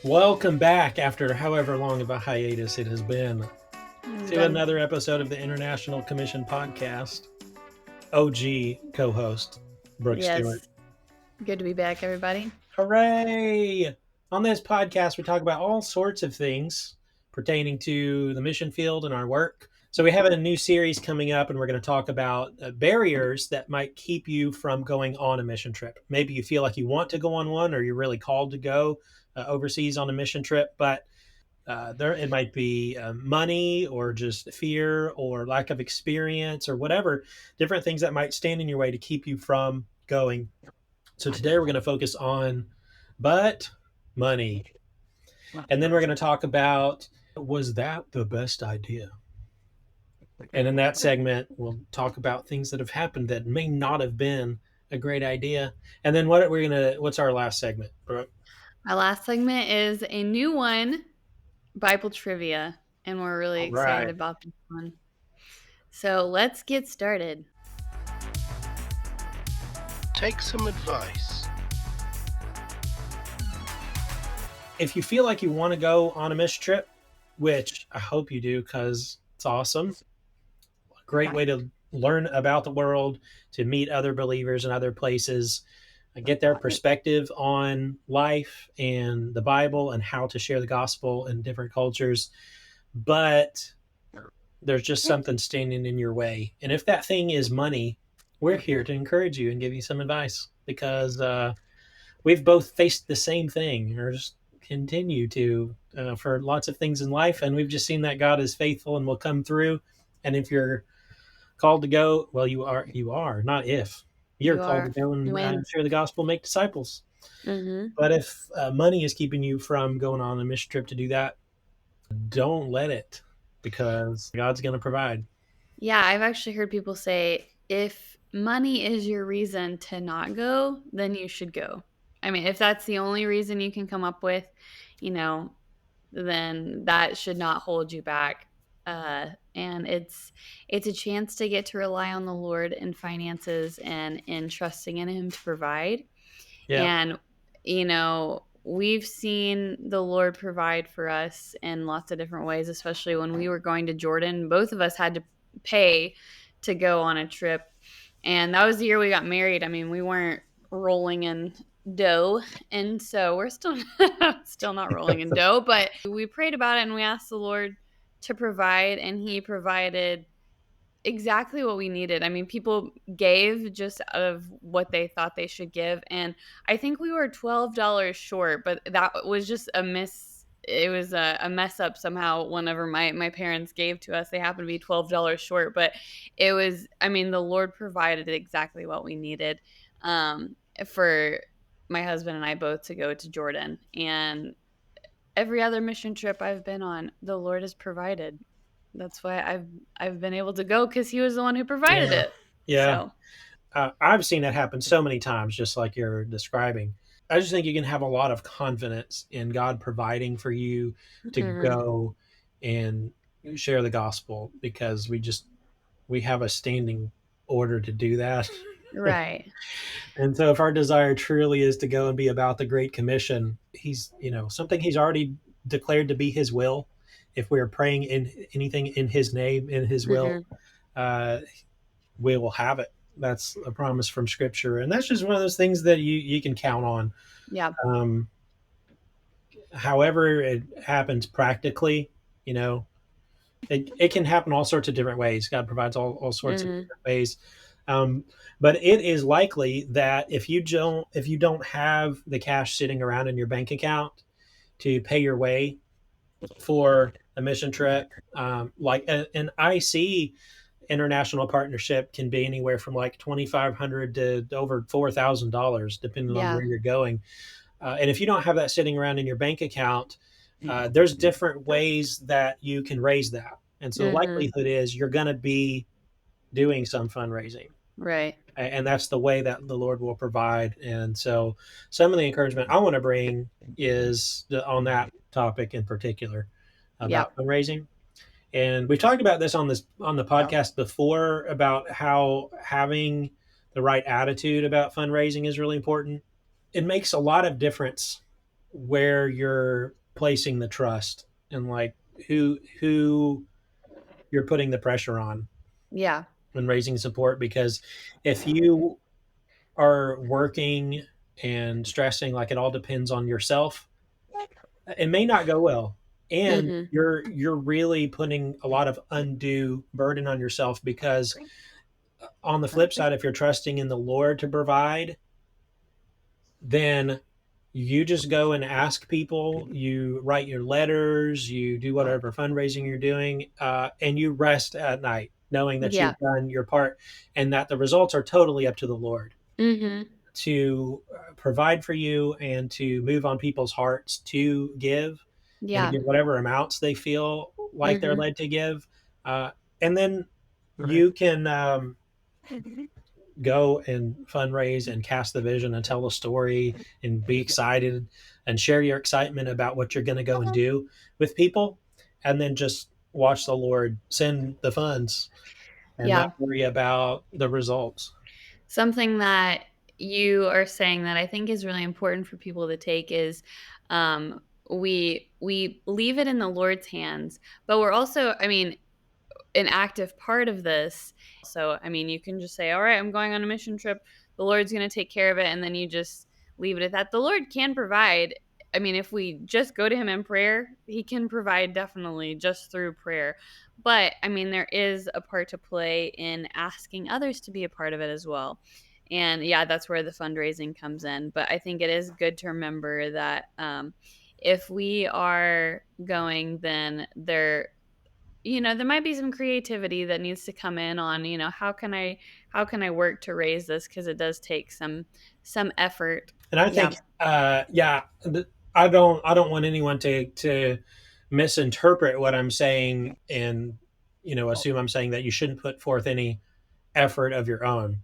Welcome back after however long of a hiatus it has been to another episode of the International Commission Podcast. OG co-host Brooke Stewart. Yes. Good to be back, everybody. Hooray! On this podcast, we talk about all sorts of things pertaining to the mission field and our work. So we have a new series coming up, and we're going to talk about barriers that might keep you from going on a mission trip. Maybe you feel like you want to go on one, or you're really called to go overseas on a mission trip, but it might be money or just fear or lack of experience or whatever, different things that might stand in your way to keep you from going. So today we're going to focus on money. And then we're going to talk about, was that the best idea? And in that segment, we'll talk about things that have happened that may not have been a great idea. And then what's our last segment, Brooke? Our last segment is a new one, Bible trivia, and we're really excited about this one. So let's get started. Take some advice. If you feel like you want to go on a mission trip, which I hope you do because it's awesome, a great way to learn about the world, to meet other believers in other places, get their perspective on life and the Bible and how to share the gospel in different cultures. But there's just something standing in your way. And if that thing is money, we're here to encourage you and give you some advice because we've both faced the same thing or just continue to for lots of things in life. And we've just seen that God is faithful and will come through. And if you're called to go, well, you are, not if. You're called to go and share the gospel, make disciples. Mm-hmm. But if money is keeping you from going on a mission trip to do that, don't let it, because God's going to provide. Yeah, I've actually heard people say, if money is your reason to not go, then you should go. I mean, if that's the only reason you can come up with, then that should not hold you back. And it's a chance to get to rely on the Lord in finances and in trusting in Him to provide. Yeah. And we've seen the Lord provide for us in lots of different ways, especially when we were going to Jordan. Both of us had to pay to go on a trip, and that was the year we got married. I mean, we weren't rolling in dough, and so we're still not rolling in dough, but we prayed about it and we asked the Lord to provide, and He provided exactly what we needed. I mean, people gave just out of what they thought they should give, and I think we were $12 short, but that was just a miss. It was a mess up somehow. Whenever my parents gave to us, they happened to be $12 short, but it was, I mean, the Lord provided exactly what we needed for my husband and I both to go to Jordan. And every other mission trip I've been on, the Lord has provided. That's why I've been able to go, because He was the one who provided it. Yeah. So. I've seen that happen so many times, just like you're describing. I just think you can have a lot of confidence in God providing for you to go and share the gospel, because we have a standing order to do that. Right. And so if our desire truly is to go and be about the Great Commission, something He's already declared to be His will. If we're praying in anything in His name, in His will, we will have it. That's a promise from Scripture, and that's just one of those things that you can count on. Yeah. However it happens practically, it can happen all sorts of different ways. God provides all sorts of different ways. But it is likely that if you don't have the cash sitting around in your bank account to pay your way for a mission trip, like an IC international partnership can be anywhere from like $2,500 to over $4,000, depending on where you're going. And if you don't have that sitting around in your bank account, there's different ways that you can raise that. And so the likelihood is you're going to be doing some fundraising. Right. And that's the way that the Lord will provide. And so some of the encouragement I want to bring is on that topic in particular about fundraising. And we've talked about this on the podcast before, about how having the right attitude about fundraising is really important. It makes a lot of difference where you're placing the trust and like who you're putting the pressure on Yeah. when raising support. Because if you are working and stressing like it all depends on yourself, it may not go well. And Mhm. you're really putting a lot of undue burden on yourself, because on the flip side, if you're trusting in the Lord to provide, then you just go and ask people, you write your letters, you do whatever fundraising you're doing, and you rest at night knowing that Yeah. you've done your part and that the results are totally up to the Lord Mhm. to provide for you and to move on people's hearts to give and to Yeah. give whatever amounts they feel like they're Mhm. led to give. And then you can go and fundraise and cast the vision and tell the story and be excited and share your excitement about what you're going to go and do with people, and then just watch the Lord send the funds and not Yeah. worry about the results. Something that you are saying that I think is really important for people to take is we leave it in the Lord's hands, but we're also, I mean, an active part of this. So, I mean, you can just say, all right, I'm going on a mission trip. The Lord's going to take care of it. And then you just leave it at that. The Lord can provide. I mean, if we just go to Him in prayer, He can provide definitely just through prayer. But I mean, there is a part to play in asking others to be a part of it as well. And yeah, that's where the fundraising comes in. But I think it is good to remember that if we are going, then there might be some creativity that needs to come in on, how can I work to raise this, because it does take some effort. And I Yeah. think, yeah, I don't want anyone to misinterpret what I'm saying and assume I'm saying that you shouldn't put forth any effort of your own.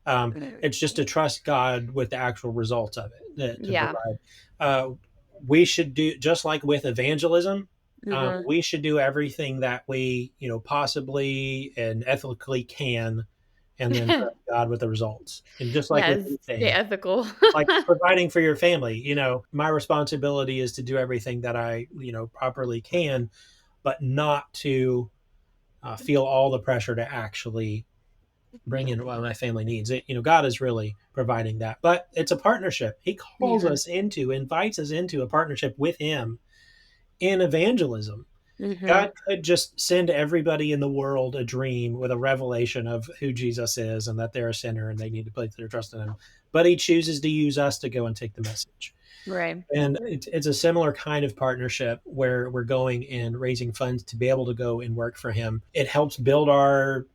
It's just to trust God with the actual results of it to Yeah. provide. Uh, we should do just like with evangelism. Mhm. We should do everything that we possibly and ethically can, and then trust God with the results. And just like with Yes, stay anything, ethical. like providing for your family, my responsibility is to do everything that I properly can, but not to feel all the pressure to actually bring in what my family needs. God is really providing that, but it's a partnership. He calls Mhm. us into, invites us into a partnership with Him in evangelism. Mhm. God could just send everybody in the world a dream with a revelation of who Jesus is and that they're a sinner and they need to place their trust in Him. But He chooses to use us to go and take the message. Right. And it's a similar kind of partnership where we're going and raising funds to be able to go and work for Him. It helps build our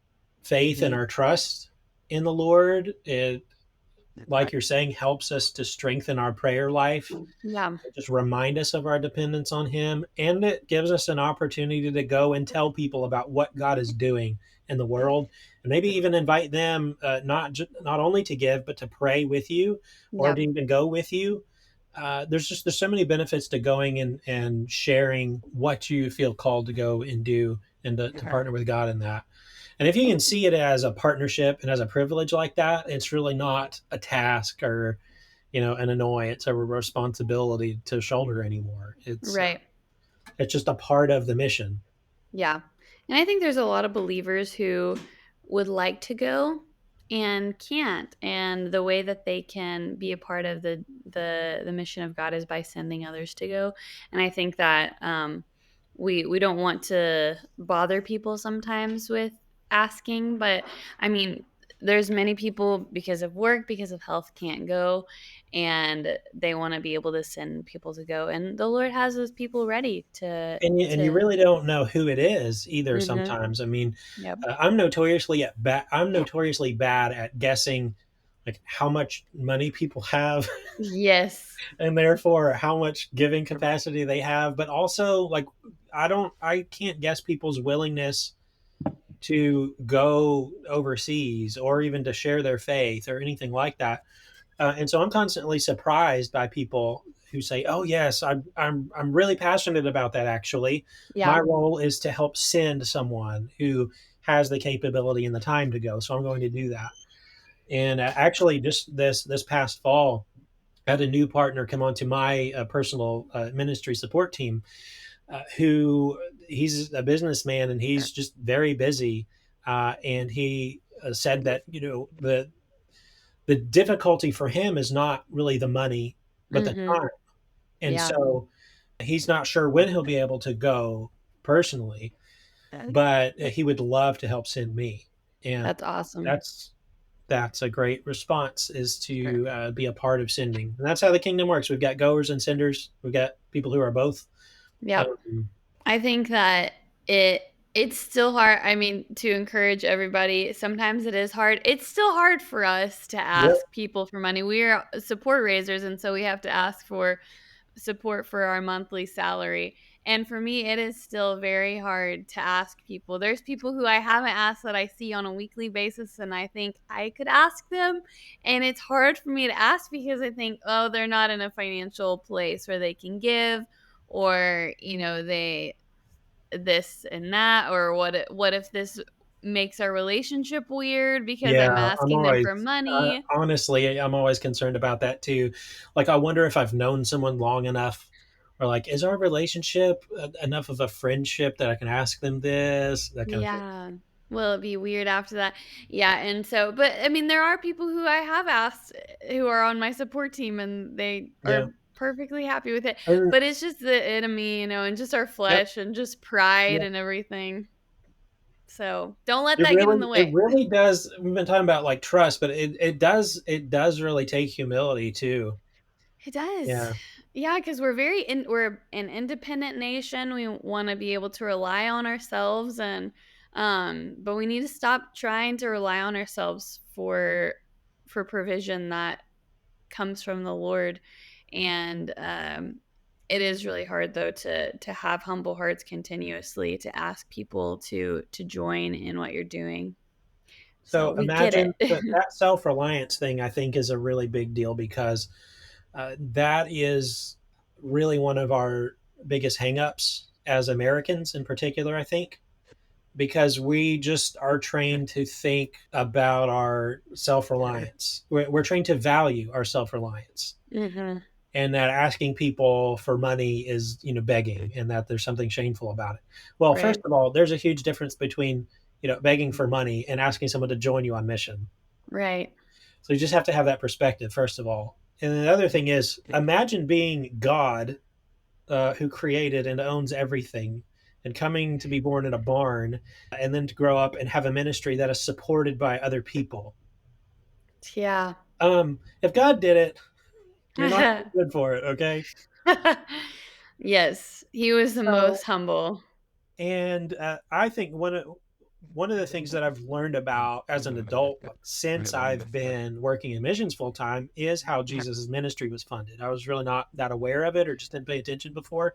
faith and our trust in the Lord. It, like you're saying, helps us to strengthen our prayer life, Yeah. just remind us of our dependence on Him. And it gives us an opportunity to go and tell people about what God is doing in the world, and maybe even invite them not only to give, but to pray with you or Yeah. to even go with you. There's so many benefits to going and sharing what you feel called to go and do and to partner with God in that. And if you can see it as a partnership and as a privilege like that, it's really not a task or an annoyance or a responsibility to shoulder anymore. Right. It's just a part of the mission. Yeah. And I think there's a lot of believers who would like to go and can't. And the way that they can be a part of the mission of God is by sending others to go. And I think that we don't want to bother people sometimes with asking, but I mean, there's many people because of work, because of health, can't go, and they want to be able to send people to go, and the Lord has those people ready to And you to really don't know who it is either. Mhm. Sometimes, I mean, Yep. I'm notoriously bad at guessing like how much money people have Yes. and therefore how much giving capacity they have, but also like I can't guess people's willingness to go overseas or even to share their faith or anything like that. And so I'm constantly surprised by people who say, "Oh yes, I'm really passionate about that. Actually, my Yeah. role is to help send someone who has the capability and the time to go, so I'm going to do that." And actually, just this past fall, I had a new partner come onto my personal ministry support team, who he's a businessman and he's just very busy. And he said that, the difficulty for him is not really the money, but the Mhm. time. And Yeah. so he's not sure when he'll be able to go personally, but he would love to help send me. And That's awesome. that's that's a great response, is to be a part of sending. And that's how the kingdom works. We've got goers and senders. We've got people who are both. Yep. Um, I think that it's still hard. I mean, to encourage everybody, sometimes it is hard. It's still hard for us to yep. ask people for money. We are support raisers, and so we have to ask for support for our monthly salary. And for me, it is still very hard to ask people. There's people who I haven't asked that I see on a weekly basis, and I think I could ask them. And it's hard for me to ask because I think, oh, they're not in a financial place where they can give, or, they this and that, or what if this makes our relationship weird because Yeah, I'm asking them for money. honestly, I'm always concerned about that too. Like, I wonder if I've known someone long enough, or like, is our relationship enough of a friendship that I can ask them this, that kind of thing. Yeah. Will it be weird after that? Yeah, and so, but I mean, there are people who I have asked, who are on my support team, and they Yeah. are perfectly happy with it. And, But it's just the enemy, and just our yep. flesh and just pride Yeah. and everything. So don't let It that get in really, the it way. really does. We've been talking about like trust, but it does really take humility too. It does. Yeah. Yeah, because we're an independent nation. We want to be able to rely on ourselves, and but we need to stop trying to rely on ourselves for provision that comes from the Lord. And it is really hard though to have humble hearts continuously, to ask people to join in what you're doing. So So we get imagine that, it. that self reliance thing, I think, is a really big deal, because that is really one of our biggest hangups as Americans in particular, I think, because we just are trained to think about our self reliance. We're trained to value our self reliance, Hmm. and that asking people for money is, begging, and that there's something shameful about it. Well, first Right. of all, there's a huge difference between, begging for money and asking someone to join you on mission. Right. So you just have to have that perspective, first of all. And the other thing is, imagine being God, who created and owns everything, and coming to be born in a barn, and then to grow up and have a ministry that is supported by other people. Yeah. If God did it, you're not good for it, okay? Yes, he was the So, most humble. and I think one of the things that I've learned about as an adult since I've been working in missions full time is how Jesus' ministry was funded. I was really not that aware of it, or just didn't pay attention before.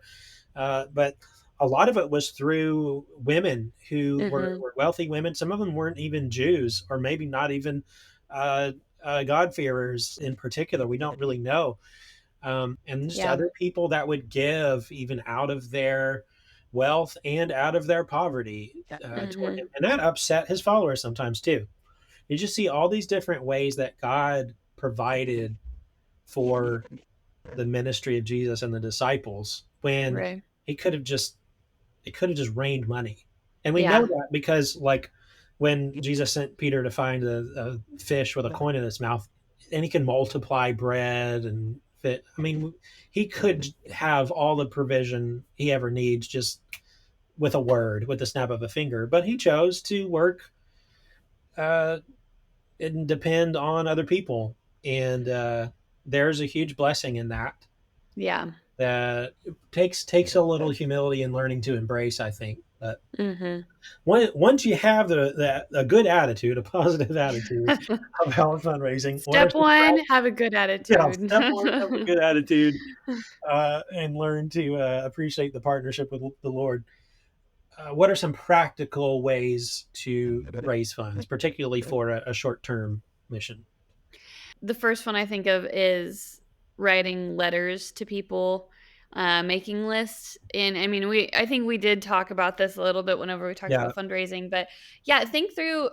But a lot of it was through women who were, Mhm. were wealthy women. Some of them weren't even Jews, or maybe not even uh, God-fearers in particular. We don't really know. And just Yeah. other people that would give even out of their wealth and out of their poverty toward him. Mhm. And that upset his followers sometimes too. You just see all these different ways that God provided for the ministry of Jesus and the disciples, when Right. he could have just it could have just rained money. And we know Yeah. that because, like, when Jesus sent Peter to find a fish with a coin in its mouth, and he can multiply bread and fit. I mean, he could have all the provision he ever needs just with a word, with the snap of a finger. But he chose to work uh, and depend on other people. And there's a huge blessing in that. Yeah. That takes a little humility and learning to embrace, I think. But Mhm. once you have a good attitude, a positive attitude about fundraising, what are Step some 1, have a good yeah, attitude. step one, have a good attitude, and learn to appreciate the partnership with the Lord. What are some practical ways to raise funds, particularly for a short term mission? The first one I think of is writing letters to people, making lists. And I mean, I think we did talk about this a little bit whenever we talked Yeah, about fundraising, but yeah, think through,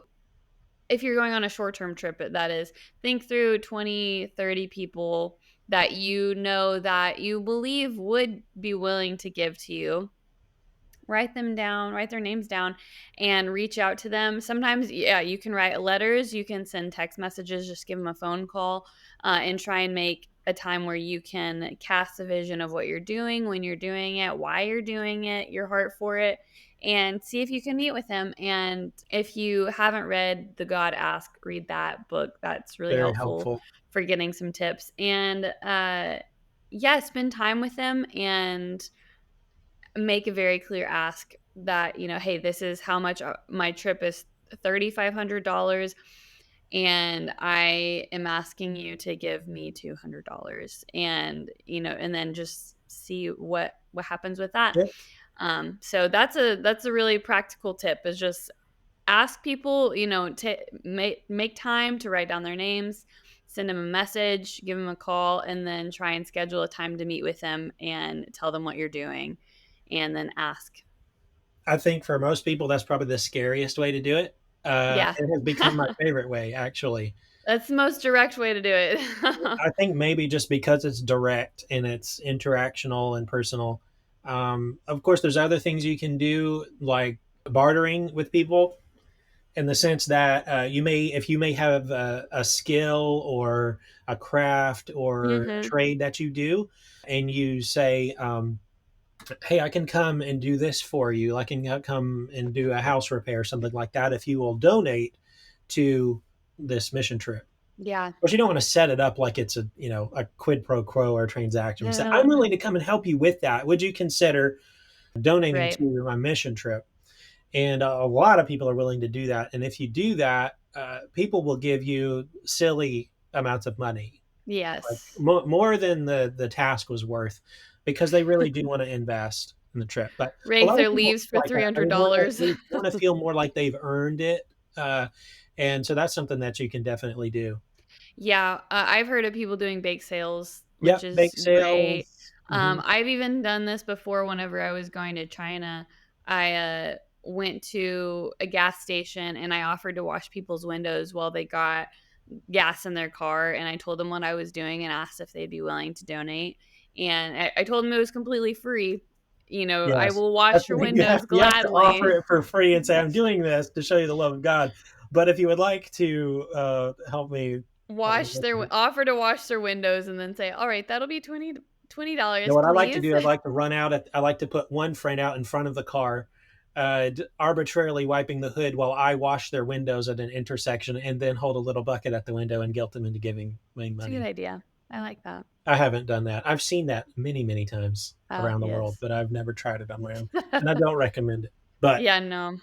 if you're going on a short-term trip, that is, think through 20, 30 people that you know that you believe would be willing to give to you. Write them down, write their names down, and reach out to them. Sometimes, yeah, you can write letters, you can send text messages, just give them a phone call, and try and make a time where you can cast a vision of what you're doing, when you're doing it, why you're doing it, your heart for it, and see if you can meet with them. And if you haven't read The God Ask, read that book. That's really Very helpful helpful. for getting some tips. And yeah, spend time with them and make a very clear ask that, hey, this is how much my trip is, $3,500, and I am asking you to give me $200, and and then just see what happens with that. Yeah. So that's a really practical tip, is just ask people, make time to write down their names, send them a message, give them a call, and then try and schedule a time to meet with them and tell them what you're doing, and then ask. I think for most people, that's probably the scariest way to do it. Yeah. It has become my favorite way, actually. That's the most direct way to do it. I think maybe just because it's direct and it's interactional and personal. Of course, there's other things you can do, like bartering with people, in the sense that if you may have a skill or a craft or a Mhm. trade that you do, and you say, hey, I can come and do this for you. I can come and do a house repair, something like that, if you will donate to this mission trip. Yeah. Of course, you don't want to set it up like it's a quid pro quo or a transaction. You say, I'm No. willing to come and help you with that. Would you consider donating Right. to my mission trip? And a lot of people are willing to do that. And if you do that, people will give you silly amounts of money, like Yes. more than the task was worth, because they really do want to invest in the trip. But a Rake lot of their people leaves for like that. $300. They want to feel more like they've earned it, uh, and so that's something that you can definitely do. Yeah, I've heard of people doing bake sales, which Yep, is bake great. sales. Hmm. I've even done this before whenever I was going to China. I went to a gas station and I offered to wash people's windows while they got gas in their car. And I told them what I was doing and asked if they'd be willing to donate. And I told them it was completely free. I Yes, will that's wash the your thing. windows You have to offer gladly. it for free and say, "I'm doing this to show you the love of God." But if you would like to help me with it, Offer to wash their windows and then say, "All right, that'll be $20, what I like to please." do, I like to put one friend out in front of the car, arbitrarily wiping the hood while I wash their windows at an intersection, and then hold a little bucket at the window and guilt them into giving me It's a good money. idea. I like that. I haven't done that. I've seen that many, many times around the world, Yes. but I've never tried it on my own, and I don't recommend it. But Yeah, no.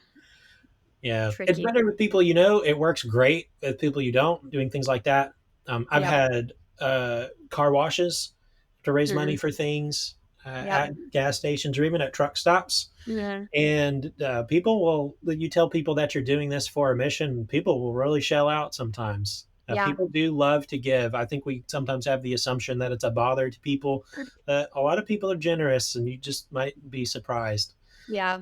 yeah, it's Tricky. better with people you know. It works great with people you don't, doing things like that. I've Yep. had car washes to raise money Mhm. for things Yep. at gas stations or even at truck stops. Yeah. And you tell people that you're doing this for a mission, people will really shell out sometimes. Yeah. People do love to give. I think we sometimes have the assumption that it's a bother to people. A lot of people are generous, and you just might be surprised. Yeah.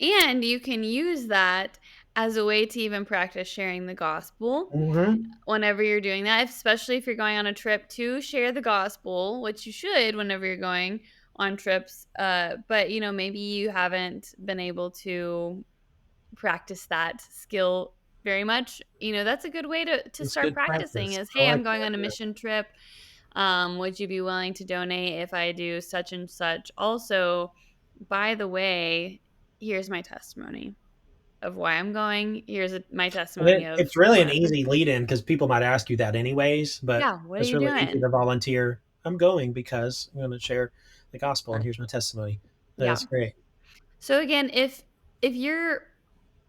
And you can use that as a way to even practice sharing the gospel Hmm. whenever you're doing that, especially if you're going on a trip to share the gospel, which you should whenever you're going on trips. But maybe you haven't been able to practice that skill very much. That's a good way to It's start good practicing, practice. is, I hey, I'm like going that. on a Yeah. mission trip. Would you be willing to donate if I do such and such? Also, by the way, here's my testimony of why I'm going. Here's my And testimony of it's really an what. easy lead in because people might ask you that anyways, but Yeah, what are it's you really easy doing? to volunteer. I'm going because I'm going to share the gospel, and here's my testimony. Yeah. That's great. So again, if you're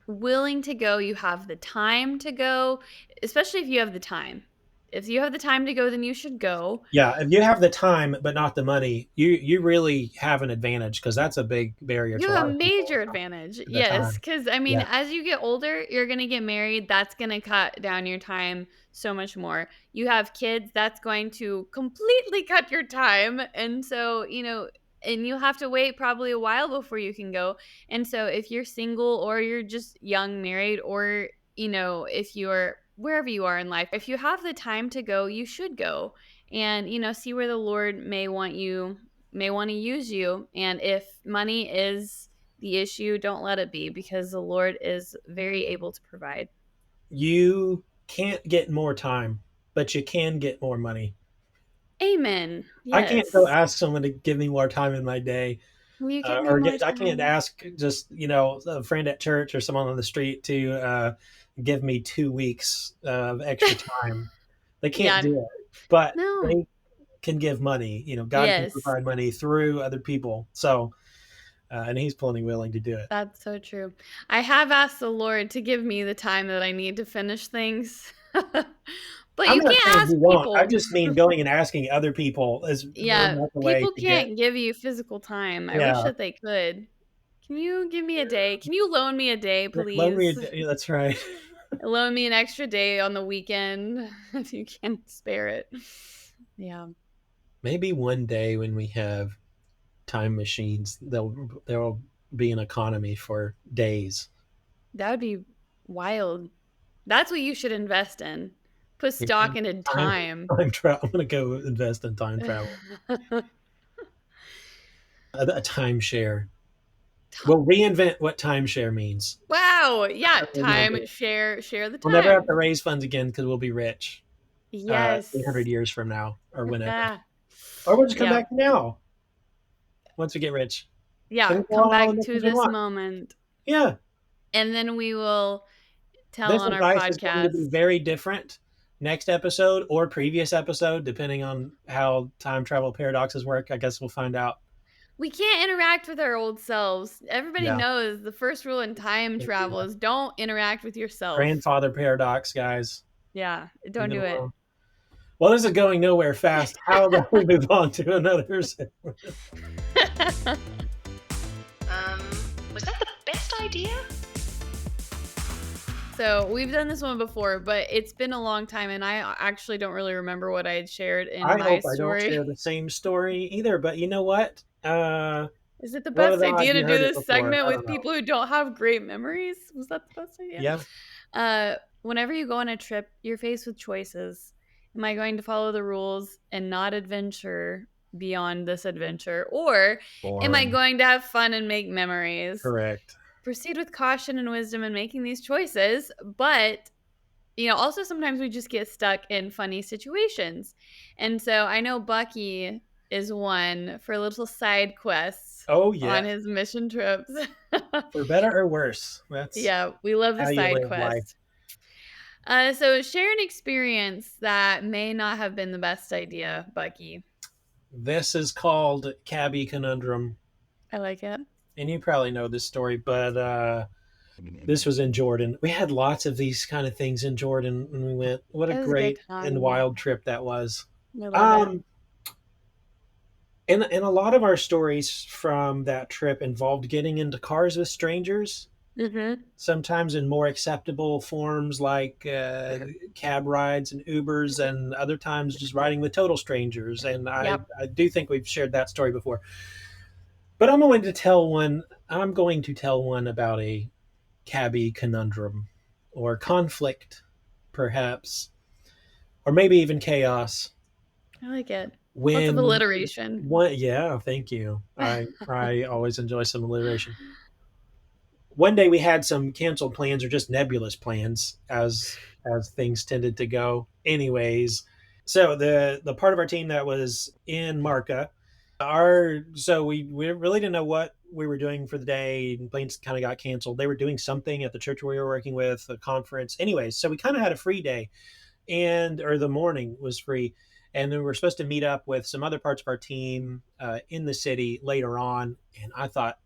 willing to go, you have the time to go, especially if you have the time. If you have the time to go, then you should go. Yeah, if you have the time but not the money, you really have an advantage because that's a big barrier to You a have lot a of people. major advantage. The Yes, time. because Yeah, as you get older, you're going to get married. That's going to cut down your time so much more. You have kids, that's going to completely cut your time. And so, and you'll have to wait probably a while before you can go. And so, if you're single or you're just young, married, or, if you're wherever you are in life, if you have the time to go, you should go. and see where the Lord may want to use you. And if money is the issue, don't let it be, because the Lord is very able to provide. You can't get more time, but you can get more money. Amen. I can't go Yes. ask someone to give me more time in my day, Will you give me or more I can't time? ask just a friend at church or someone on the street to give me 2 weeks of extra time. They can't Yeah. do it, but No. they can give money. God can Yes. provide money through other people. So, and He's plenty willing to do it. That's so true. I have asked the Lord to give me the time that I need to finish things. But I'm you not can't saying ask He won't. I people. just mean going and asking other people is Yeah, not the way people to get. can't give you physical time. I wish Yeah, that they could. Can you give me a day? Can you loan me a day, loan me. please? Yeah, that's right. Loan me an extra day on the weekend if you can spare it. Yeah, Maybe one day when we have time machines, there'll be an economy for days. that would be wild. That's what you should invest in. Put Yeah, stock into time time. time travel. I'm gonna go invest in time travel. A timeshare. We'll reinvent what timeshare means. Wow. That's Yeah. what we're gonna Time. do. Share the We'll never have to time. raise funds again because we'll be rich Yes. 800 years from now or whenever. Yeah. Or we'll just come Yeah. back to now once we get rich. Yeah. And we'll Come all the back to missions we this want. moment. Yeah. And then we will tell This on our advice is going to be podcast. very different next episode or previous episode, depending on how time travel paradoxes work. I guess we'll find out. We can't interact with our old selves. Everybody Yeah. knows the first rule in time travel is don't interact with yourself. Grandfather paradox, guys. Yeah. Don't Leave it do it. alone. Well, this is going nowhere fast. How about we move on to another segment? Um, was that the best idea? So we've done this one before, but it's been a long time, and I actually don't really remember what I had shared in I my hope I don't story. share the same story either, but you know what? Is it the What are best the odds idea to you do heard it this before? segment I don't with know. people who don't have great memories? Was that the best idea? Yeah. Whenever you go on a trip, you're faced with choices. Am I going to follow the rules and not adventure beyond this adventure? Or am I Boring. going to have fun and make memories? Correct. Proceed with caution and wisdom in making these choices, but also sometimes we just get stuck in funny situations. And so I know Bucky is one for little side quests Oh, on yeah. his mission trips. For better or worse. That's Yeah, we love the how you side live life. quests. So share an experience that may not have been the best idea, Bucky. This is called Cabbie Conundrum. I like it. And you probably know this story, but this was in Jordan. We had lots of these kind of things in Jordan when we went. What a It was a good great and time. wild trip that was. I love it. Um, and a lot of our stories from that trip involved getting into cars with strangers, Mm-hmm. sometimes in more acceptable forms like cab rides and Ubers, and other times just riding with total strangers. And Yep. I do think we've shared that story before. But I'm going to tell one about a cabbie conundrum or conflict, perhaps, or maybe even chaos. I like it. Lots of When alliteration. one, yeah, thank you. I always enjoy some alliteration. One day we had some canceled plans or just nebulous plans, as things tended to go. Anyways, so the part of our team that was in Marca, we really didn't know what we were doing for the day. Planes kind of got canceled. They were doing something at the church we were working with, a conference. Anyways, so we kind of had a free day, and or the morning was free, and then we were supposed to meet up with some other parts of our team in the city later on. And I thought,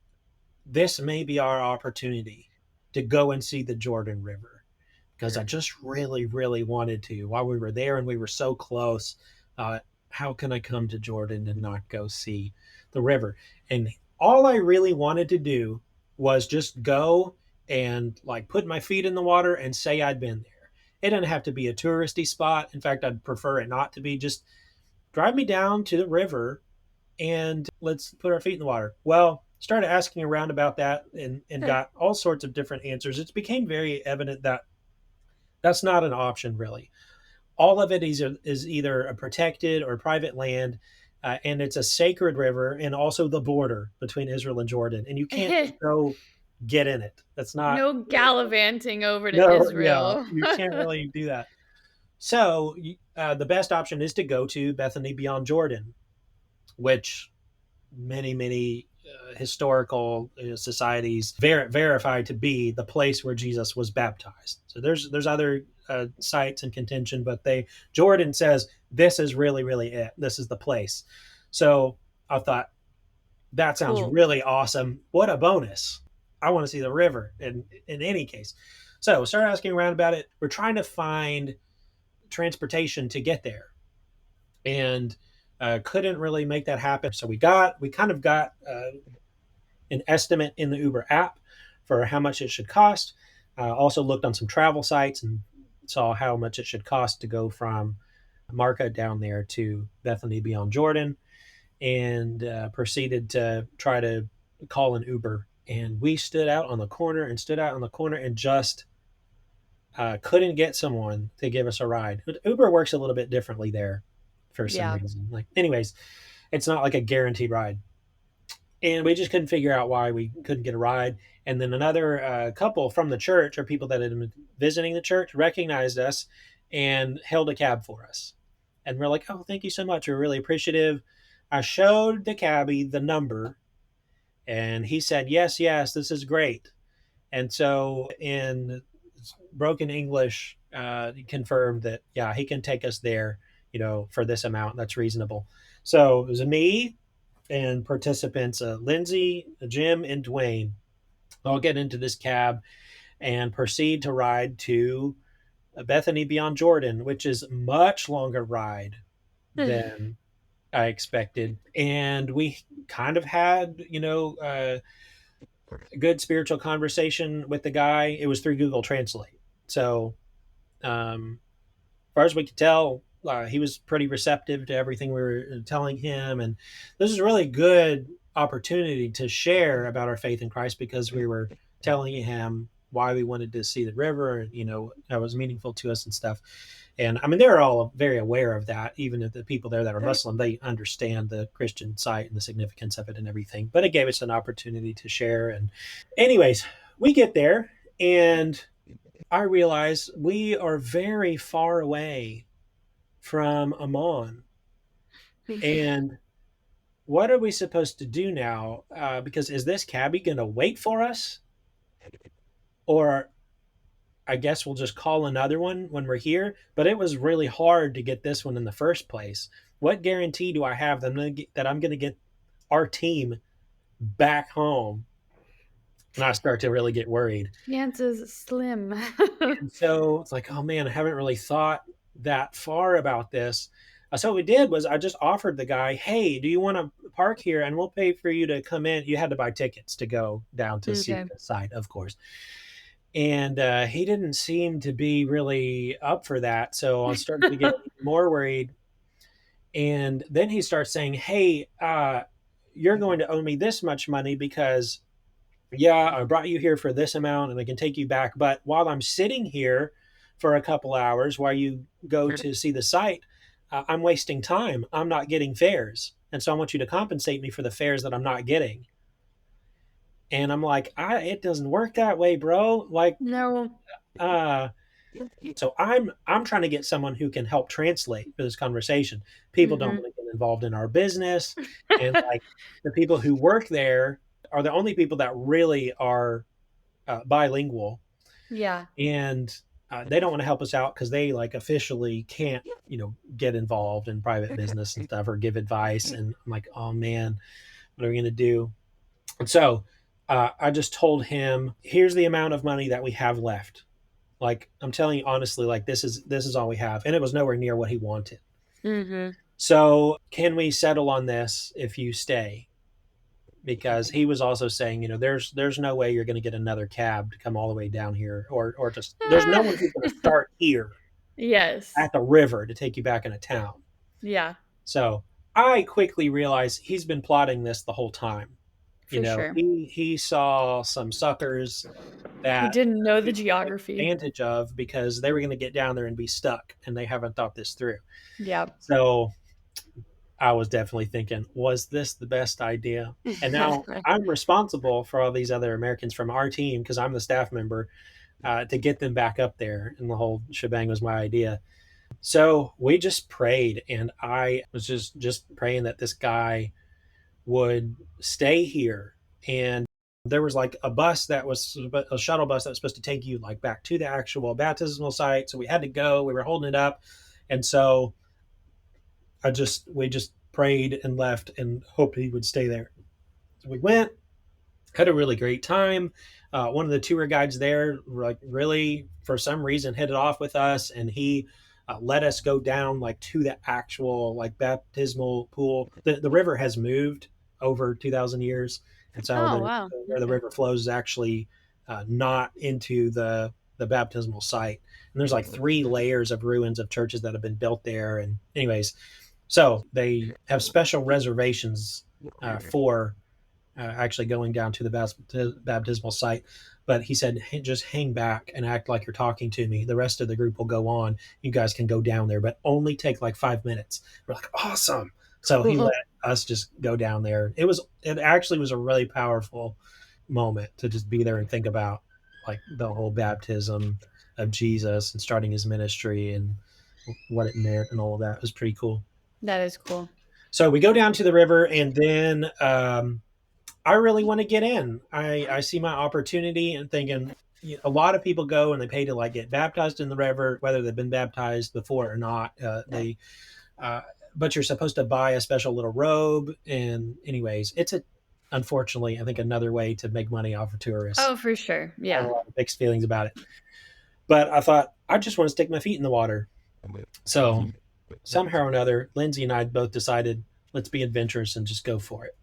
this may be our opportunity to go and see the Jordan River, because I just really, really wanted to while we were there and we were so close. How can I come to Jordan and not go see the river? And all I really wanted to do was just go and like put my feet in the water and say I'd been there. It didn't have to be a touristy spot. In fact, I'd prefer it not to be. Just drive me down to the river and let's put our feet in the water. Well, started asking around about that and got all sorts of different answers. It became very evident that that's not an option, really. all of it is either a protected or private land, and it's a sacred river, and also the border between Israel and Jordan, and you can't just go get in it. That's not No gallivanting over to no, yeah, Israel. you can't really do that. So the best option is to go to Bethany beyond Jordan, which many historical societies verify to be the place where Jesus was baptized. So there's other sites in contention, but Jordan says this is really it. This is the place. So I thought that sounds Cool. really awesome. What a bonus! I want to see the river. In any case, so start asking around about it. We're trying to find transportation to get there, and couldn't really make that happen. So we kind of got an estimate in the Uber app for how much it should cost. Also looked on some travel sites and saw how much it should cost to go from Marca down there to Bethany beyond Jordan, and proceeded to try to call an Uber. And we stood out on the corner and just couldn't get someone to give us a ride. But Uber works a little bit differently there for some Yeah. reason. Like, anyways, it's not like a guaranteed ride. And we just couldn't figure out why we couldn't get a ride. And then another couple from the church, or people that had been visiting the church, recognized us and held a cab for us. And we're like, oh, thank you so much. We're really appreciative. I showed the cabbie the number, and he said, yes, this is great. And so in broken English, he confirmed that, yeah, he can take us there, for this amount. That's reasonable. So it was me and participants, Lindsay, Jim, and Dwayne, all get into this cab and proceed to ride to Bethany beyond Jordan, which is a much longer ride than I expected. And we kind of had, a good spiritual conversation with the guy. It was through Google Translate. So, as far as we could tell, he was pretty receptive to everything we were telling him. And this is a really good opportunity to share about our faith in Christ, because we were telling him why we wanted to see the river, and, that was meaningful to us and stuff. And I mean, they're all very aware of that. Even if the people there that are Muslim, they understand the Christian site and the significance of it and everything. But it gave us an opportunity to share. And anyways, we get there, and I realize we are very far away from Amman. And what are we supposed to do now? Because is this cabbie going to wait for us? Or I guess we'll just call another one when we're here. But it was really hard to get this one in the first place. What guarantee do I have that I'm going to get our team back home? And I start to really get worried. Chances slim. And so it's like, oh man, I haven't really thought that far about this. So what we did was I just offered the guy, hey, do you want to park here and we'll pay for you to come in? You had to buy tickets to go down to see Okay. the site, of course. And he didn't seem to be really up for that. So I started to get more worried. And then he starts saying, hey, you're going to owe me this much money because, yeah, I brought you here for this amount and I can take you back. But while I'm sitting here for a couple hours while you go to see the site, I'm wasting time. I'm not getting fares. And so I want you to compensate me for the fares that I'm not getting. And I'm like, it doesn't work that way, bro. Like, No. so I'm trying to get someone who can help translate for this conversation. People don't want to get involved in our business. And like the people who work there are the only people that really are bilingual. Yeah. And they don't want to help us out because they like officially can't, get involved in private business and stuff or give advice. And I'm like, oh man, what are we going to do? And so I just told him, here's the amount of money that we have left. Like, I'm telling you honestly, like this is all we have. And it was nowhere near what he wanted. So can we settle on this if you stay? Because he was also saying, there's no way you're going to get another cab to come all the way down here, or just there's no one who's going to start here Yes. at the river to take you back into town. Yeah. So I quickly realized he's been plotting this the whole time. For sure. He saw some suckers Who that didn't know the he took geography. advantage of because they were going to get down there and be stuck, and they haven't thought this through. Yep. So I was definitely thinking, was this the best idea? And now I'm responsible for all these other Americans from our team because I'm the staff member to get them back up there, and the whole shebang was my idea. So we just prayed, and I was just praying that this guy would stay here. And there was like a bus that was a shuttle bus that was supposed to take you like back to the actual baptismal site. So we had to go. We were holding it up, and so we just prayed and left and hoped he would stay there. So we went, had a really great time. One of the tour guides there, like, really for some reason hit it off with us, and he let us go down like to the actual like baptismal pool. The river has moved over 2,000 years, and so Oh, wow. where the Okay. river flows is actually not into the baptismal site. And there's like 3 layers of ruins of churches that have been built there. And anyways, so they have special reservations for actually going down to the baptismal site. But he said, "Hey, just hang back and act like you're talking to me. The rest of the group will go on. You guys can go down there, but only take like 5 minutes." We're like, awesome. So he Cool. let us just go down there. It actually was a really powerful moment to just be there and think about like the whole baptism of Jesus and starting his ministry and what it meant and all of that. It was pretty cool. That is cool. So we go down to the river, and then I really want to get in. I see my opportunity and thinking, a lot of people go and they pay to like get baptized in the river, whether they've been baptized before or not. Uh, but you're supposed to buy a special little robe. And anyways, unfortunately, I think another way to make money off of tourists. Oh, for sure. I have a Yeah. lot of mixed feelings about it. But I thought, I just want to stick my feet in the water. So somehow or another, Lindsay and I both decided, let's be adventurous and just go for it.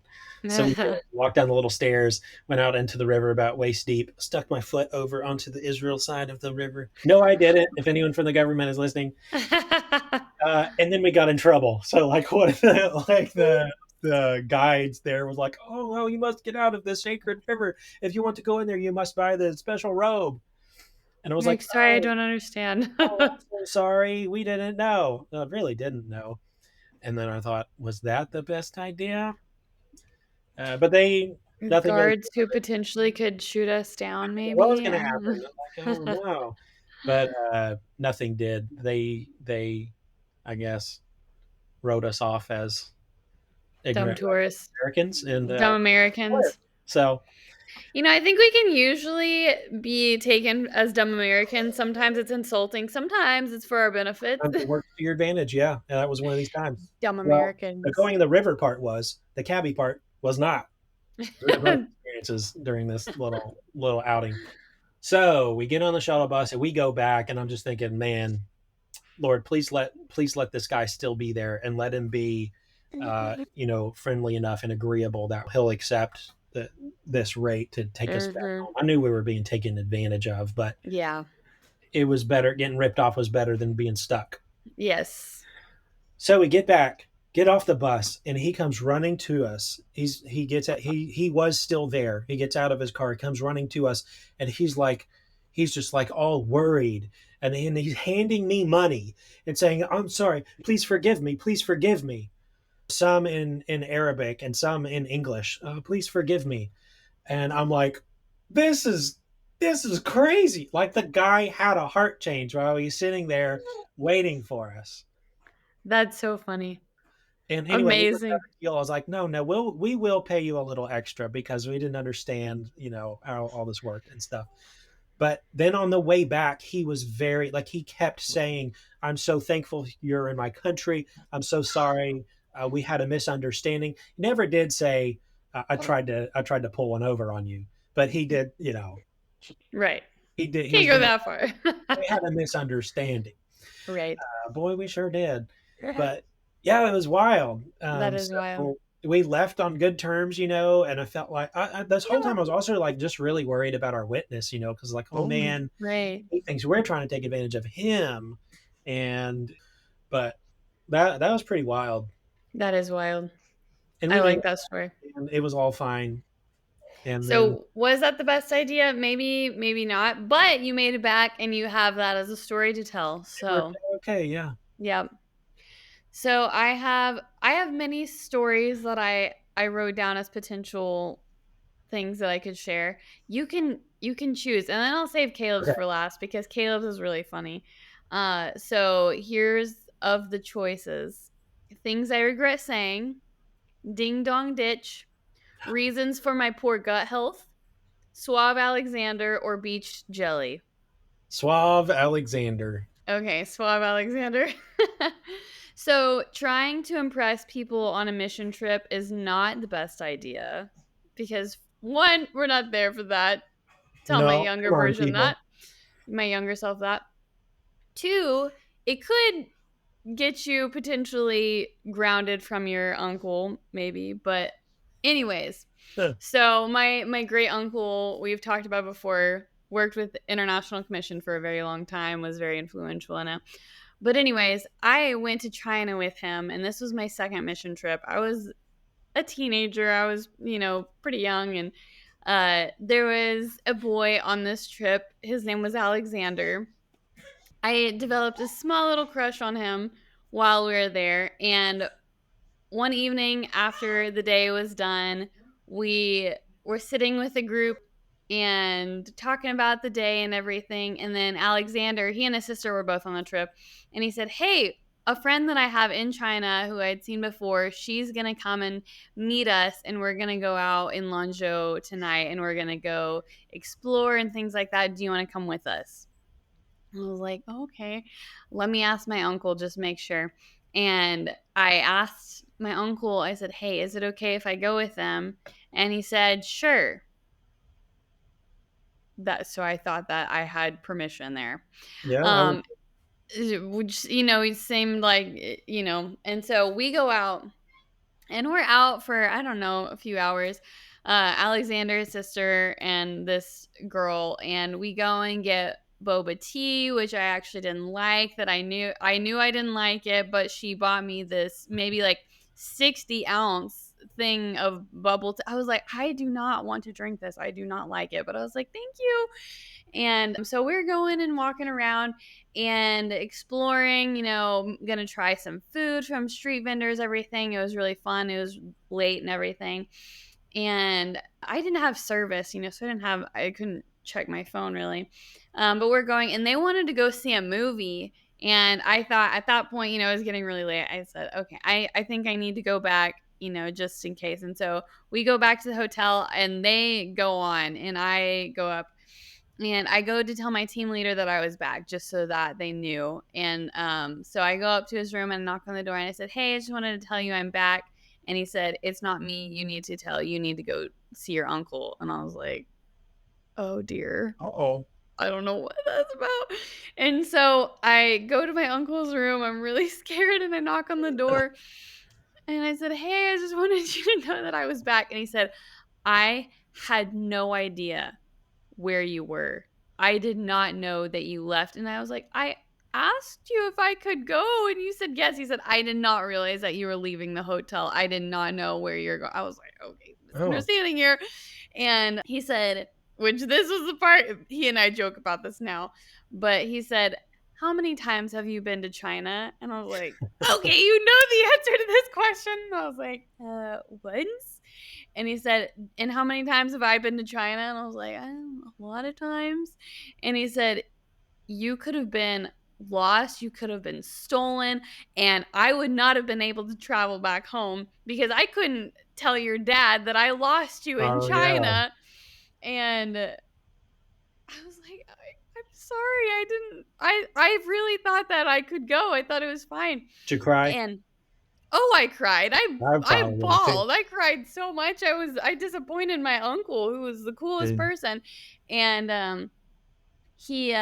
So we walked down the little stairs, went out into the river about waist deep, stuck my foot over onto the Israel side of the river. No, I didn't. If anyone from the government is listening, and then we got in trouble. So like the guides there was like, "Oh well, you must get out of the sacred river. If you want to go in there, you must buy the special robe." And I was like, Like, sorry, I "Oh, don't understand. I'm so sorry. We didn't know. No, I really didn't know." And then I thought, was that the best idea? But nothing really. Guards who potentially could shoot us down, What was maybe. going I to don't happen? I'm like, oh no. But nothing did. They, I guess, wrote us off as Dumb ignorant tourists. Americans, and Dumb Americans. so I think we can usually be taken as dumb Americans. Sometimes it's insulting. Sometimes it's for our benefits. it worked to your advantage. Yeah, and that was one of these times. Dumb Well, the Americans. going in the river part was the cabbie part was not. We had both experiences during this little outing. So we get on the shuttle bus and we go back, and I'm just thinking, man, Lord, please let this guy still be there, and let him be, friendly enough and agreeable that he'll accept this rate to take us back home. I knew we were being taken advantage of, but Yeah. it was better. Getting ripped off was better than being stuck. Yes. So we get off the bus, and he comes running to us. He was still there. He gets out of his car, comes running to us, and he's just like all worried. And he's handing me money and saying, "I'm sorry, please forgive me, please forgive me." Some in Arabic and some in English. Please forgive me. And I'm like, this is crazy. Like the guy had a heart change while he's sitting there waiting for us. That's so funny. And anyway, he was Amazing. I was like, no, we will pay you a little extra because we didn't understand, how all this worked and stuff. But then on the way back, he was very like he kept saying, "I'm so thankful you're in my country. I'm so sorry. We had a misunderstanding." He never did say, I tried to pull one over on you," but he did. Right. He did. He Can't was go very, that far. we had a misunderstanding. Right. Boy, we sure did. But yeah, it was wild. That is wild. We left on good terms, and I felt like this whole time I was also like just really worried about our witness, because like, oh man, Right. he thinks we're trying to take advantage of him, but that was pretty wild. That is wild. And I we like made that story. it, and it was all fine. And then So was that the best idea? Maybe, maybe not. But you made it back, and you have that as a story to tell. it worked So out okay. Yeah. yeah. So I have many stories that I wrote down as potential things that I could share. You can choose, and then I'll save Caleb's Okay. for last because Caleb's is really funny. So here's of the choices: things I regret saying, ding dong ditch, reasons for my poor gut health, suave Alexander, or beach jelly. Suave Alexander. Okay, suave Alexander. So, trying to impress people on a mission trip is not the best idea because one, we're not there for that. Tell my No, younger come on, version people. that, my younger self that. Two, it could get you potentially grounded from your uncle, maybe. But, anyways, Huh. so my great uncle, we've talked about before, worked with International Commission for a very long time, was very influential in it. But anyways, I went to China with him, and this was my second mission trip. I was a teenager. I was, pretty young, and there was a boy on this trip. His name was Alexander. I developed a small little crush on him while we were there, and one evening after the day was done, we were sitting with a group and talking about the day and everything. And then Alexander, he and his sister were both on the trip, and he said, "Hey, a friend that I have in China who I'd seen before, she's going to come and meet us, and we're going to go out in Lanzhou tonight, and we're going to go explore and things like that. Do you want to come with us?" I was like, "Okay, let me ask my uncle, just make sure." And I asked my uncle, I said, "Hey, is it okay if I go with them?" And he said, "Sure." So I thought that I had permission there. Yeah, I would. Um, which, he seemed like, and so we go out. And we're out for, I don't know, a few hours. Alexander's sister and this girl, and we go and get boba tea, which I actually didn't like. That I knew I didn't like it, but she bought me this maybe like 60-ounce thing of bubble tea. I was like, I do not want to drink this. I do not like it. But I was like, thank you. And so we're going and walking around and exploring, gonna try some food from street vendors, everything. It was really fun. It was late and everything. And I didn't have service, so I couldn't check my phone really. But we're going, and they wanted to go see a movie. And I thought at that point, it was getting really late. I said, okay, I think I need to go back, just in case. And so we go back to the hotel, and they go on, and I go up. And I go to tell my team leader that I was back just so that they knew. And so I go up to his room and knock on the door, and I said, "Hey, I just wanted to tell you I'm back." And he said, "It's not me. You need to tell. You need to go see your uncle." And I was like, "Oh dear. Uh-oh. I don't know what that's about." And so I go to my uncle's room. I'm really scared, and I knock on the door. And I said, "Hey, I just wanted you to know that I was back." And he said, "I had no idea where you were. I did not know that you left." And I was like, "I asked you if I could go, and you said yes." He said, "I did not realize that you were leaving the hotel. I did not know where you're going." I was like, "Okay, Oh. misunderstanding here." And he said, which this was the part, he and I joke about this now, but he said, "How many times have you been to China?" And I was like, "Okay, you know the answer to this question." And I was like, once. And he said, "And how many times have I been to China?" And I was like, "A lot of times." And he said, "You could have been lost, you could have been stolen, and I would not have been able to travel back home because I couldn't tell your dad that I lost you in Oh, yeah. China." And I was like, I'm sorry. I really thought that I could go. I thought it was fine. Did you cry? And oh, I cried. I I probably would too. bawled. I cried so much. I disappointed my uncle, who was the coolest Did person. And he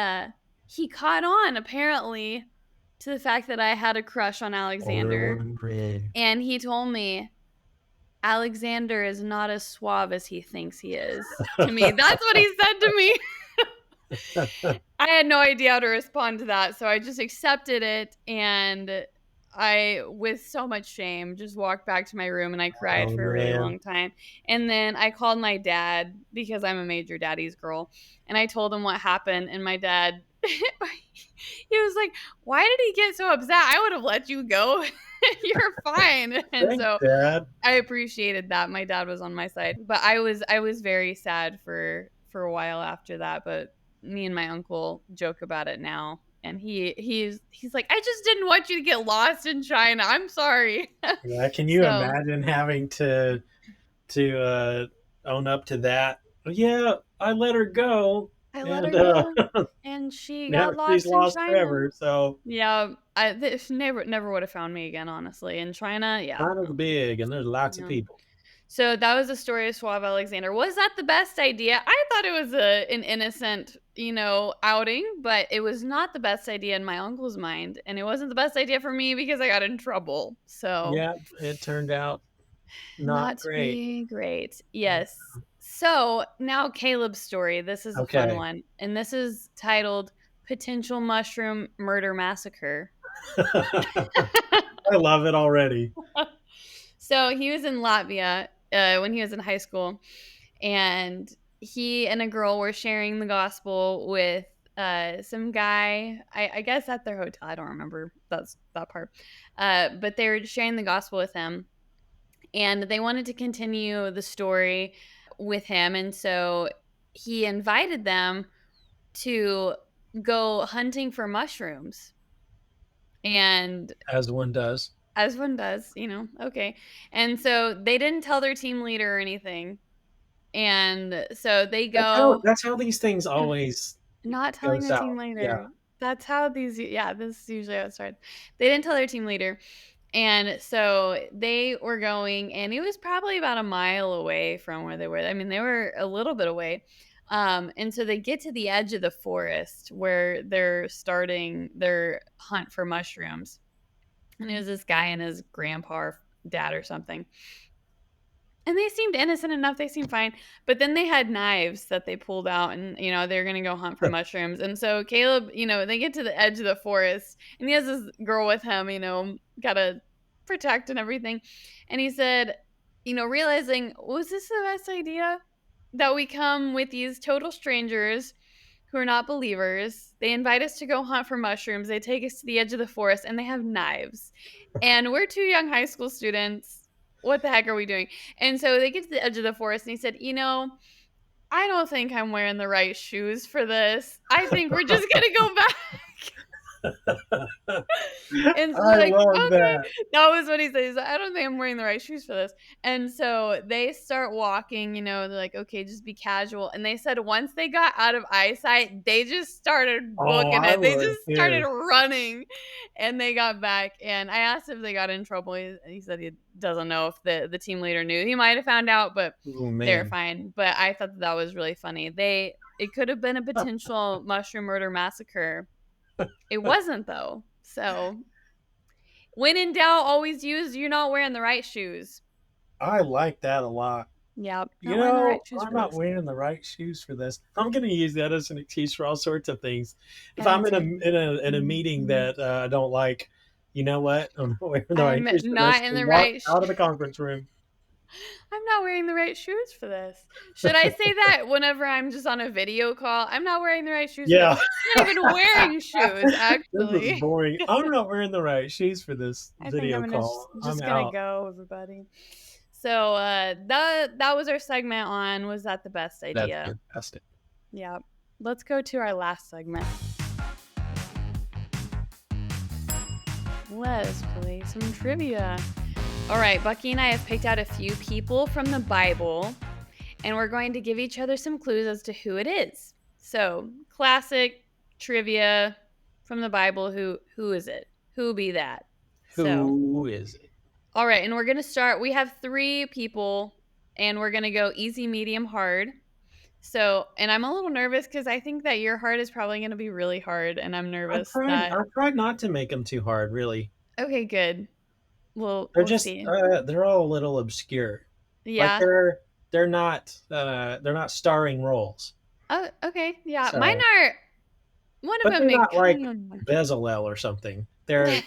he caught on apparently to the fact that I had a crush on Alexander. And he told me, "Alexander is not as suave as he thinks he is." To me, that's what he said to me. I had no idea how to respond to that, so I just accepted it. And I, with so much shame, just walked back to my room and I cried Oh for a really man. long time. And then I called my dad because I'm a major daddy's girl, and I told him what happened. And my dad, he was like, "Why did he get so upset? I would have let you go. You're fine." And Thanks, so Dad. I appreciated that. My dad was on my side, but I was very sad for a while after that. But me and my uncle joke about it now, and he's like, I just didn't want you to get lost in China. I'm sorry. Yeah, can you So imagine having to own up to that? Yeah, I let her go, I let her and go, and she now got she's lost in lost China. forever. So Yeah, I this never would have found me again, honestly. In China, yeah, China's no, big, and there's lots of yeah. people. So that was the story of Suave Alexander. Was that the best idea? I thought it was an innocent, outing, but it was not the best idea in my uncle's mind, and it wasn't the best idea for me because I got in trouble. So Yeah, it turned out not not to great. be great. Yes. So now Caleb's story. This is a fun Okay. one, and this is titled "Potential Mushroom Murder Massacre." I love it already. So he was in Latvia when he was in high school, and he and a girl were sharing the gospel with some guy. I guess at their hotel. I don't remember that part, but they were sharing the gospel with him, and they wanted to continue the story with him, and so he invited them to go hunting for mushrooms. And As one does. as one does, okay. And so they didn't tell their team leader or anything. And so they That's how go, that's how these things always not go telling the team south. Yeah. leader. That's how this is usually how it starts. They didn't tell their team leader. And so they were going, and it was probably about a mile away from where they were. I mean, they were a little bit away. And so they get to the edge of the forest where they're starting their hunt for mushrooms. And it was this guy and his grandpa or dad or something. And they seemed innocent enough. They seemed fine. But then they had knives that they pulled out, and, they're going to go hunt for mushrooms. And so Caleb, they get to the edge of the forest, and he has this girl with him, got to protect and everything. And he said, realizing, was this the best idea that we come with these total strangers who are not believers? They invite us to go hunt for mushrooms. They take us to the edge of the forest, and they have knives. And we're two young high school students. What the heck are we doing? And so they get to the edge of the forest, and he said, I don't think I'm wearing the right shoes for this. I think we're just going to go back. And so they're I like, love okay. that. That was what he said. He's like, I don't think I'm wearing the right shoes for this. And so they start walking, they're like, okay, just be casual. And they said once they got out of eyesight, they just started Oh, booking I it. They would just started too. running, and they got back. And I asked if they got in trouble. He said he doesn't know if the team leader knew. He might have found out, but Oh they're man. fine. But I thought that was really funny. It could have been a potential mushroom murder massacre. It wasn't, though. So when in doubt, always use you're not wearing the right shoes. I like that a lot. Yep, not wearing the right shoes I'm for not this. wearing the right shoes for this. I'm going to use that as an excuse for all sorts of things. If I I'm do in a too. meeting that I don't like, you know what? I'm not wearing the right I'm shoes for this. not in And the walk right out of the conference room. I'm not wearing the right shoes for this. Should I say that whenever I'm just on a video call? I'm not wearing the right shoes for this. Yeah. I'm not even wearing shoes, This is actually. boring. I'm not wearing the right shoes for this I think I'm video gonna call. I'm just gonna out. go, everybody. So that was our segment on was that the best That's idea? fantastic. Yeah. Let's go to our last segment. Let us play some trivia. All right, Bucky and I have picked out a few people from the Bible, and we're going to give each other some clues as to who it is. So, classic trivia from the Bible. Who is it? Who be that? So, Who is it? all right, and we're going to start. We have 3 people, and we're going to go easy, medium, hard. So, and I'm a little nervous because I think that your heart is probably going to be really hard, and I'm nervous that. I tried not to make them too hard, really. Okay, good. They're We'll just see. they're all a little obscure. Like Yeah. they're not starring roles. Oh, okay. Yeah, mine So, are. One of but them they're may not like kind of. Bezalel or something. They're,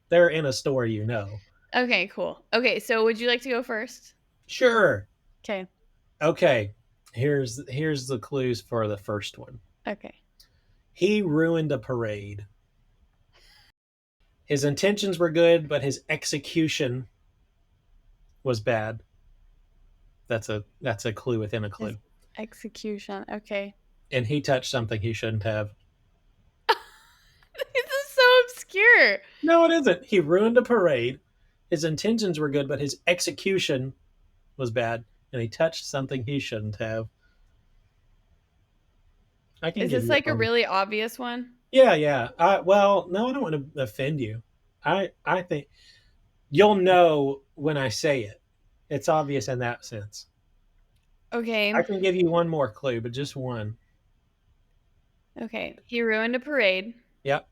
They're in a store, you know. Okay, cool. Okay, so would you like to go first? Sure. Okay. Okay. Here's the clues for the first one. Okay. He ruined a parade. His intentions were good, but his execution was bad. That's a clue within a His clue. execution. Okay. And he touched something he shouldn't have. This is so obscure. No, it isn't. He ruined a parade. His intentions were good, but his execution was bad, and he touched something he shouldn't have. I can Is give this you like a one. really obvious one? Yeah, yeah. Well, no, I don't want to offend you. I think you'll know when I say it. It's obvious in that sense. Okay. I can give you one more clue, but just one. Okay. He ruined a parade. Yep.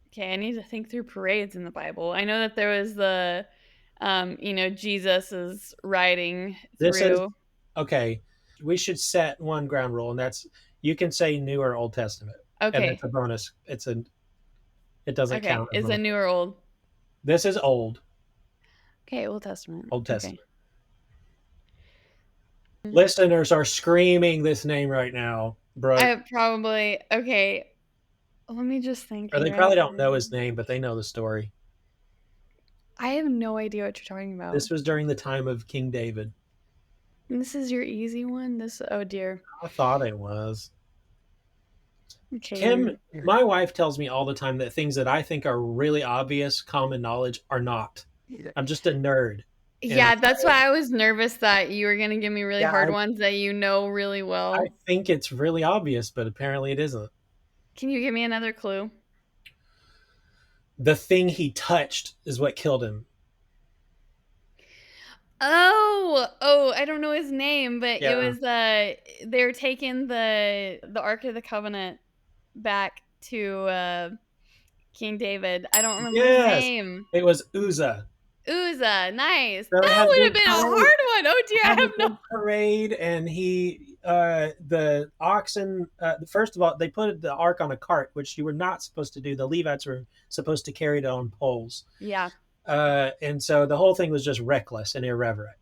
Okay, I need to think through parades in the Bible. I know that there was the Jesus is riding This is through. okay. We should set one ground rule, and that's you can say New or Old Testament, and Okay. it's a bonus. It doesn't Okay. count as Is it bonus. new or old? This is old. Okay, Old Testament. Old Okay. Testament. Listeners are screaming this name right now, Brooke. I probably okay. Let me just think Or they here. probably don't know his name, but they know the story. I have no idea what you're talking about. This was during the time of King David. This is your easy one. Oh dear. I thought it was. Okay. Kim, my wife tells me all the time that things that I think are really obvious, common knowledge, are not. I'm just a nerd. Yeah, that's why I was nervous that you were going to give me really Yeah, hard ones that you know really I well. think it's really obvious, but apparently it isn't. Can you give me another clue? The thing he touched is what killed him. Oh, I don't know his name, but Yeah. it was they're taking the Ark of the Covenant back to King David. I don't remember his Yes, name. it was Uzzah. Uzzah, nice. So it That had a would have big been a parade. hard one. Oh dear, I Had a have no. big parade, and the oxen. First of all, they put the ark on a cart, which you were not supposed to do. The Levites were supposed to carry it on poles. Yeah. And so the whole thing was just reckless and irreverent.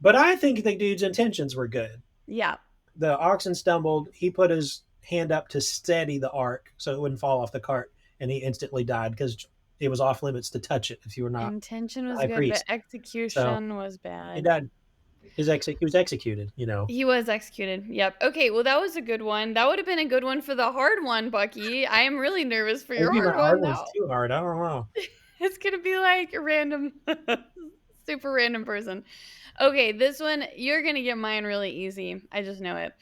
But I think the dude's intentions were good. Yeah. The oxen stumbled. He put his hand up to steady the ark so it wouldn't fall off the cart, and he instantly died because it was off limits to touch it if you were not Intention was high good, priest. but execution was bad. He died. He was executed. You know. He was executed. Yep. Okay, well that was a good one. That would have been a good one for the hard one, Bucky. I am really nervous for your Maybe my hard hard one one's now. too hard. I don't know. It's gonna be like a random, super random person. Okay, this one, you're gonna get mine really easy. I just know it.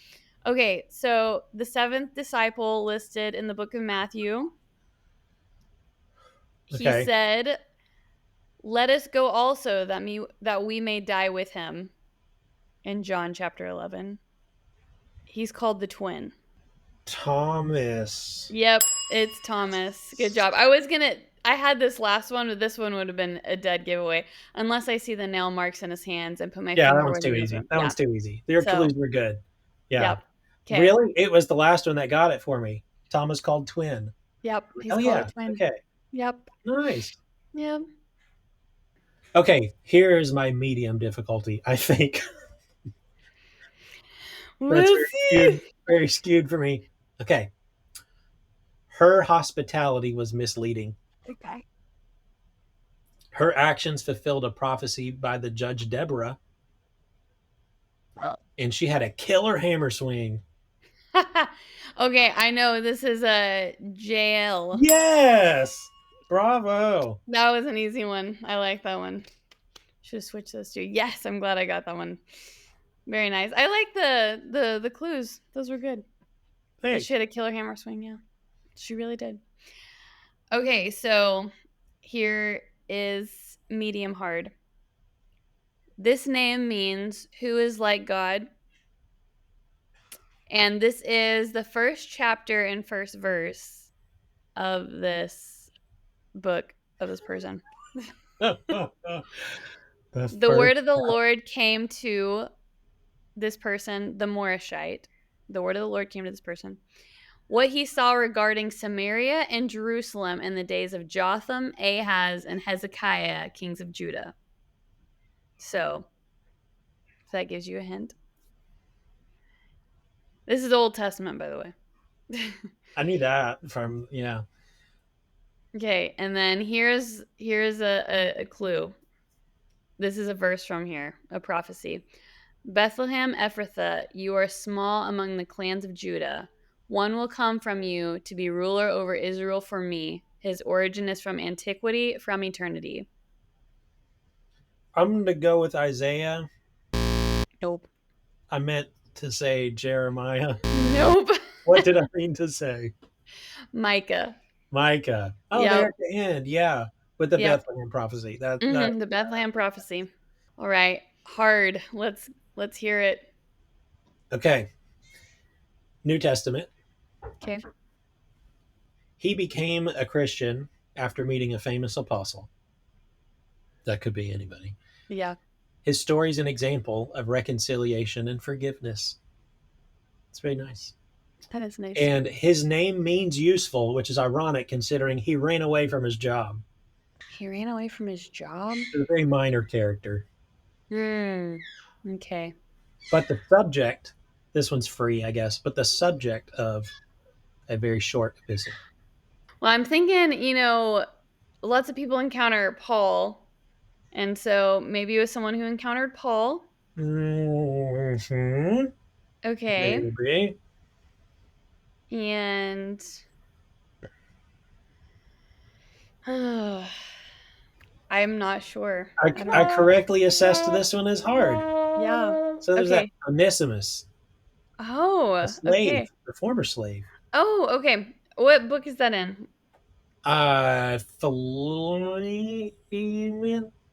Okay, so the seventh disciple listed in the book of Matthew, he Okay. said, "Let us go also that we may die with him." In John chapter 11. He's called the twin. Thomas. Yep, it's Thomas. Good job. I had this last one, but this one would have been a dead giveaway unless I see the nail marks in his hands and put my Yeah, that finger one's where too the nails easy. are. That one's too easy. Your So- clues were good. Yeah. Yep. Okay. Really? It was the last one that got it for me. Thomas called twin. Yep. He's Oh called yeah. a twin. Okay. Yep. Nice. Yep. Okay, here's my medium difficulty, I think. That's We'll see. very skewed for me. Okay. Her hospitality was misleading. Okay. Her actions fulfilled a prophecy by the judge Deborah. And she had a killer hammer swing. Okay, I know this is a JL. Yes. Bravo. That was an easy one. I like that one. Should have switched those two. Yes, I'm glad I got that one. Very nice. I like the clues. Those were good. Thanks. She had a killer hammer swing, yeah. She really did. Okay, so here is medium hard. This name means who is like God. And this is the first chapter and first verse of this book of this person. The word of the Lord came to this person, the Morishite. The word of the Lord came to this person. what he saw regarding Samaria and Jerusalem in the days of Jotham, Ahaz, and Hezekiah, kings of Judah. So, if that gives you a hint. This is Old Testament, by the way. I knew that from, yeah. Okay, and then here's a clue. This is a verse from here, a prophecy. Bethlehem Ephrathah, you are small among the clans of Judah. One will come from you to be ruler over Israel for me. His origin is from antiquity, from eternity. I'm going to go with Isaiah. Nope. I meant to say Jeremiah. Nope. What did I mean to say? Micah. Micah. Oh, Yep. there at the end. Yeah. With the Yep. Bethlehem prophecy. That The Bethlehem prophecy. All right. Hard. Let's hear it. Okay. New Testament. Okay. He became a Christian after meeting a famous apostle. That could be anybody. Yeah. His story is an example of reconciliation and forgiveness. It's very nice. That is nice. And his name means useful, which is ironic considering he ran away from his job. He ran away from his job? He's a very minor character. Okay. But the subject, this one's free, I guess, but the subject of a very short epistle. Well, I'm thinking, lots of people encounter Paul. And so maybe it was someone who encountered Paul. Mm-hmm. Okay. Maybe. And I'm not sure. I correctly assessed this one as hard. Yeah. So there's that Onesimus, Oh, a slave, okay. the former slave. Oh, okay. What book is that in? Philemon.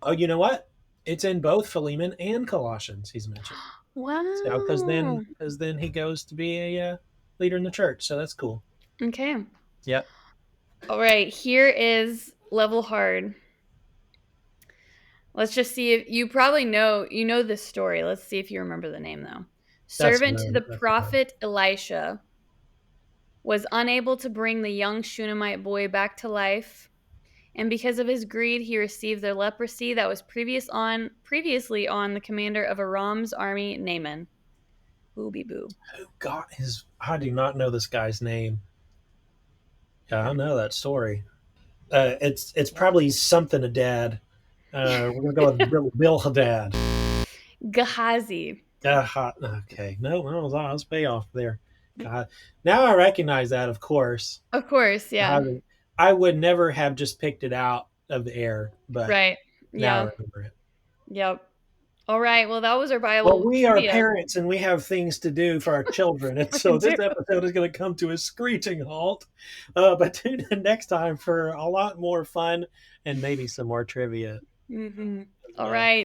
Oh, you know what? It's in both Philemon and Colossians. He's mentioned. Wow. So, because then he goes to be a leader in the church. So that's cool. Okay. Yep. All right. Here is level hard. Let's just see if you probably know this story. Let's see if you remember the name though. Servant to the prophet Elisha was unable to bring the young Shunammite boy back to life, and because of his greed, he received the leprosy that was previously on the commander of Aram's army, Naaman. Booby boo. Who got his? I do not know this guy's name. Yeah, I know that story. It's probably something a dad. We're gonna go with Bill Haddad. Gehazi. Okay, no, I was way off there. God, now I recognize that, of course. Of course, yeah. I would never have just picked it out of the air, but right, now yeah, I remember it. Yep. All right, well, that was our Bible. Well, we are parents and we have things to do for our children, and so this episode is going to come to a screeching halt. But tune in next time for a lot more fun and maybe some more trivia. All right.